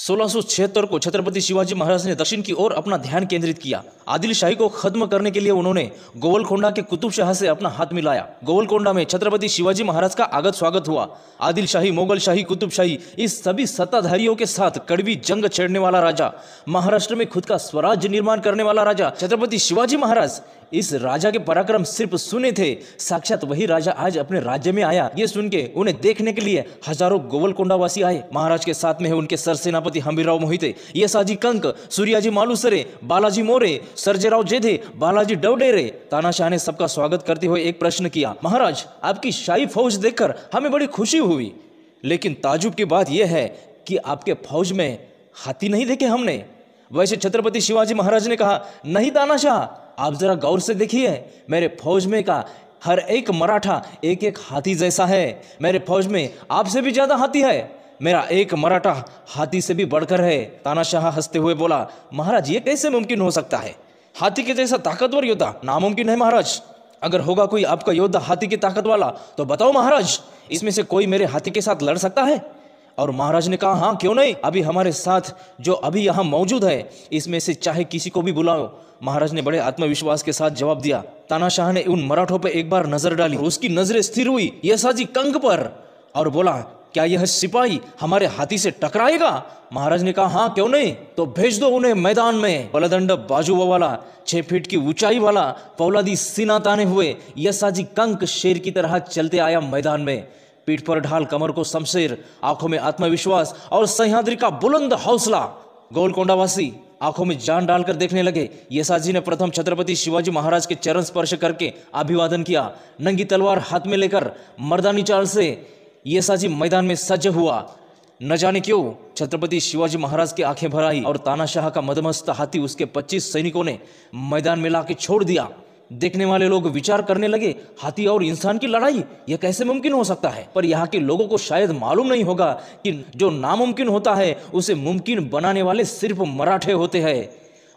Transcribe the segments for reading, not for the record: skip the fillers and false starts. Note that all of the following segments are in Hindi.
1676 को छत्रपति शिवाजी महाराज ने दक्षिण की ओर अपना ध्यान केंद्रित किया। आदिल शाही को खत्म करने के लिए उन्होंने गोवलकोंडा के कुतुब शाह से अपना हाथ मिलाया। गोवलकोंडा में छत्रपति शिवाजी महाराज का आगत स्वागत हुआ। आदिल शाही, मोगल शाही, कुतुब शाही, इस सभी सत्ताधारियों के साथ कड़वी जंग छेड़ने वाला राजा, महाराष्ट्र में खुद का स्वराज्य निर्माण करने वाला राजा छत्रपति शिवाजी महाराज, इस राजा के पराक्रम सिर्फ सुने थे, साक्षात वही राजा आज अपने राज्य में आया। ये सुन के उन्हें देखने के लिए हजारों गोवलकोंडा वासी आए। महाराज के साथ में है उनके सरसेनापति हंबीरराव मोहिते, येसाजी कंक, सूर्याजी मालुसरे, बालाजी मोरे, सर्जेराव जेधे, बालाजी डवडेरे। तानाशाह ने सबका स्वागत करते हुए एक प्रश्न किया, महाराज आपकी शाही फौज देखकर हमें बड़ी खुशी हुई, लेकिन ताजुब की बात यह है कि आपके फौज में हाथी नहीं देखे हमने। वैसे छत्रपति शिवाजी महाराज ने कहा, नहीं तानाशाह, आप जरा गौर से देखिए, मेरे फौज में का हर एक मराठा एक एक हाथी जैसा है। मेरे फौज में आपसे भी ज्यादा हाथी है, मेरा एक मराठा हाथी से भी बढ़कर है। तानाशाह हंसते हुए बोला, महाराज ये कैसे मुमकिन हो सकता है? हाथी के जैसा ताकतवर योद्धा नामुमकिन है महाराज। अगर होगा कोई आपका योद्धा हाथी की ताकत वाला तो बताओ महाराज, इसमें से कोई मेरे हाथी के साथ लड़ सकता है? और महाराज ने कहा, हाँ क्यों नहीं, अभी हमारे साथ जो अभी यहाँ मौजूद है इसमें से चाहे किसी को भी बुलाओ। महाराज ने बड़े आत्मविश्वास के साथ जवाब दिया। तानाशाह ने उन मराठों पर एक बार नजर डाली, उसकी नजरें स्थिर हुई येसाजी कंक पर और बोला, क्या यह सिपाही हमारे हाथी से टकराएगा? महाराज ने कहा, हाँ क्यों नहीं, तो भेज दो उन्हें मैदान में। बलदंड बाजू वाला, 6 फीट की ऊंचाई वाला, फौलादी सीना ताने हुए येसाजी कंक शेर की तरह चलते आया मैदान में। पीठ पर ढाल, कमर को शमशेर, आंखों में आत्मविश्वास और सह्याद्री का बुलंद हौसला। गोलकोंडावासी आंखों में जान डालकर देखने लगे। येसाजी ने प्रथम छत्रपति शिवाजी महाराज के चरण स्पर्श करके अभिवादन किया। नंगी तलवार हाथ में लेकर मर्दानी चाल से येसाजी मैदान में सज्ज हुआ। न जाने क्यों छत्रपति शिवाजी महाराज की आंखें भर आई और तानाशाह का मदमस्त हाथी उसके 25 सैनिकों ने मैदान में लाके छोड़ दिया। देखने वाले लोग विचार करने लगे, हाथी और इंसान की लड़ाई, यह कैसे मुमकिन हो सकता है? पर यहाँ के लोगों को शायद मालूम नहीं होगा कि जो नामुमकिन होता है उसे मुमकिन बनाने वाले सिर्फ मराठे होते हैं।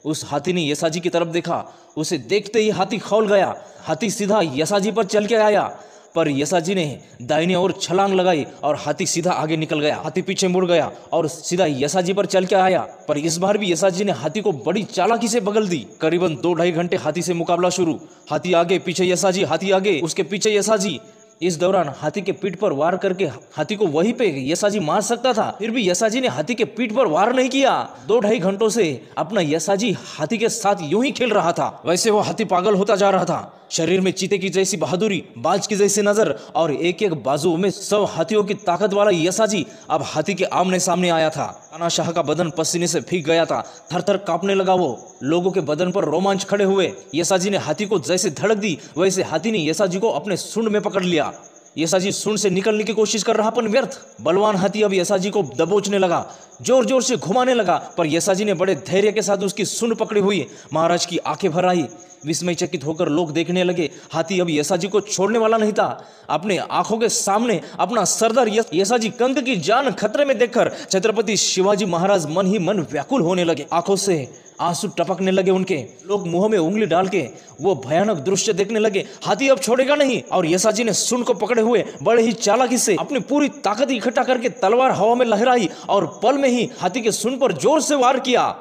उस हाथी ने येसाजी की तरफ देखा, उसे देखते ही हाथी खौल गया। हाथी सीधा येसाजी पर चल के आया, पर येसाजी ने दाहिने ओर छलांग लगाई और हाथी सीधा आगे निकल गया। हाथी पीछे मुड़ गया और सीधा येसाजी पर चल के आया, पर इस बार भी येसाजी ने हाथी को बड़ी चालाकी से बगल दी। करीबन 2-2.5 घंटे हाथी से मुकाबला शुरू। हाथी आगे, पीछे येसाजी, हाथी आगे, उसके पीछे येसाजी। इस दौरान हाथी के पीठ पर वार करके हाथी को वहीं पे येसाजी मार सकता था, फिर भी येसाजी ने हाथी के पीठ पर वार नहीं किया। 2-2.5 घंटों से अपना येसाजी हाथी के साथ यूं ही खेल रहा था। वैसे वो हाथी पागल होता जा रहा था। शरीर में चीते की जैसी बहादुरी, बाज की जैसी नजर और एक एक बाजू में 100 हाथियों की ताकत वाला येसाजी अब हाथी के आमने सामने आया था। तानाशाह का बदन पसीने से भीग गया था, थर थर कांपने लगा वो। लोगों के बदन पर रोमांच खड़े हुए। येसाजी ने हाथी को जैसे धड़क दी, वैसे हाथी ने येसाजी को अपने सूंड में पकड़ लिया। येसाजी सूंड से निकलने की कोशिश कर रहा, पर व्यर्थ। बलवान हाथी अब येसाजी को दबोचने लगा, जोर जोर से घुमाने लगा, पर येसाजी ने बड़े धैर्य के साथ उसकी सूंड पकड़ी हुई। महाराज की आंखें भर आई। विस्मयचकित होकर लोग देखने लगे। हाथी अब येसाजी को छोड़ने वाला नहीं था। अपने आंखों के सामने अपना सरदार येसाजी कंक की जान खतरे में देखकर छत्रपति शिवाजी महाराज मन ही मन व्याकुल होने लगे। आंखों से आंसू टपकने लगे उनके। लोग मुंह में उंगली डाल के वो भयानक दृश्य देखने लगे। हाथी अब छोड़ेगा नहीं और येसाजी ने सूंड को पकड़े हुए बड़े ही चालाकी से अपनी पूरी ताकत इकट्ठा करके तलवार हवा में लहराई और पल में ही हाथी के सूंड पर जोर से वार किया।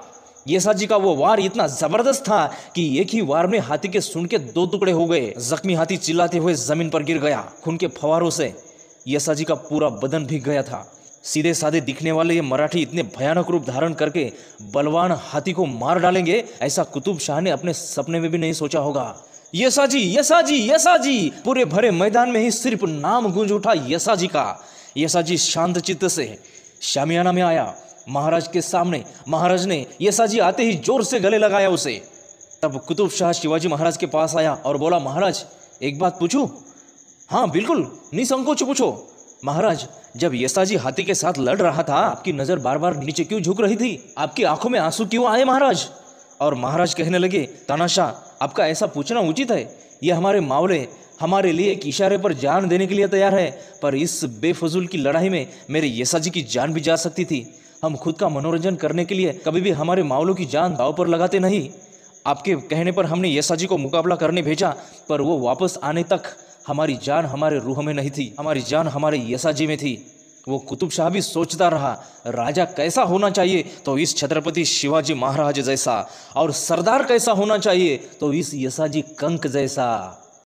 येसाजी का वो वार इतना जबरदस्त था कि एक ही वार में हाथी के सूंड के 2 टुकड़े हो गए। जख्मी हाथी चिल्लाते हुए जमीन पर गिर गया। खून के फवारों से येसाजी का पूरा बदन भीग गया था। सीधे साधे दिखने वाले ये मराठी इतने भयानक रूप धारण करके बलवान हाथी को मार डालेंगे, ऐसा कुतुब शाह ने अपने सपने में भी नहीं सोचा होगा। येसाजी, येसाजी, येसाजी, पूरे भरे मैदान में ही सिर्फ नाम गूंज उठा येसाजी का। येसाजी शांत चित्त से शामियाना में आया। महाराज के सामने महाराज ने येसाजी आते ही जोर से गले लगाया उसे। तब कुतुब शाह शिवाजी महाराज के पास आया और बोला, महाराज एक बात पूछूं? हाँ बिल्कुल, निसंकोच पूछो। महाराज, जब येसाजी हाथी के साथ लड़ रहा था आपकी नजर बार बार नीचे क्यों झुक रही थी? आपकी आंखों में आंसू क्यों आए महाराज? और महाराज कहने लगे, तानाशाह आपका ऐसा पूछना उचित है। यह हमारे मावले हमारे लिए एक इशारे पर जान देने के लिए तैयार है, पर इस बेफजूल की लड़ाई में मेरे येसाजी की जान भी जा सकती थी। हम खुद का मनोरंजन करने के लिए कभी भी हमारे मावलों की जान दांव पर लगाते नहीं। आपके कहने पर हमने येसाजी को मुकाबला करने भेजा, पर वो वापस आने तक हमारी जान हमारे रूह में नहीं थी, हमारी जान हमारे येसाजी में थी। वो कुतुब शाह भी सोचता रहा, राजा कैसा होना चाहिए तो इस छत्रपति शिवाजी महाराज जैसा, और सरदार कैसा होना चाहिए तो इस यसाजी कंक जैसा।